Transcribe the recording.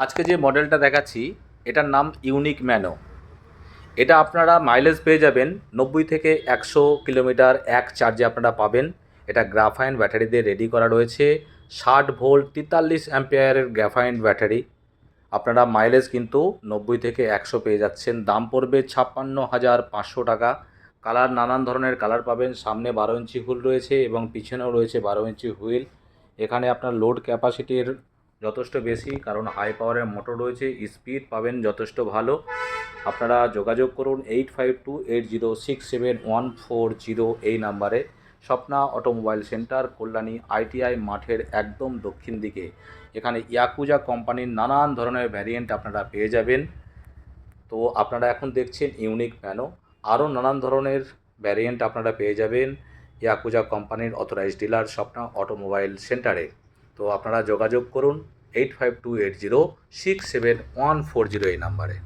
আজকে যে মডেলটা দেখাচ্ছি এটার নাম ইউনিক ম্যানো। এটা আপনারা মাইলেজ পেয়ে যাবেন 90 থেকে 100 কিলোমিটার এক চার্জে আপনারা পাবেন। এটা গ্রাফাইন ব্যাটারি দিয়ে রেডি করা রয়েছে। 60 ভোল্ট 43 অ্যাম্পিয়ারের গ্রাফাইন ব্যাটারি। আপনারা মাইলেজ কিন্তু 90 থেকে 100 পেয়ে যাচ্ছেন। দাম পড়বে 56,500 টাকা। কালার নানান ধরনের কালার পাবেন। সামনে 12 ইঞ্চি হুইল রয়েছে এবং পিছনেও রয়েছে 12 ইঞ্চি হুইল। এখানে আপনার লোড ক্যাপাসিটির যথেষ্ট বেশি, কারণ হাই পাওয়ারের মোটর রয়েছে। স্পিড পাবেন যথেষ্ট ভালো। আপনারা যোগাযোগ করুন 8528067140 এই নাম্বারে। Swapna automobile centre, Kalyani ITI মাঠের একদম দক্ষিণ দিকে। এখানে ইয়াকুজা কোম্পানির নানান ধরনের ভ্যারিয়েন্ট আপনারা পেয়ে যাবেন। তো আপনারা এখন দেখছেন ইউনিক ম্যানো। আরও নানান ধরনের ভ্যারিয়েন্ট আপনারা পেয়ে যাবেন ইয়াকুজা কোম্পানির অথরাইজড ডিলার স্বপ্না অটোমোবাইল সেন্টারে। তো আপনারা যোগাযোগ করুন 8528067140 এই নাম্বারে।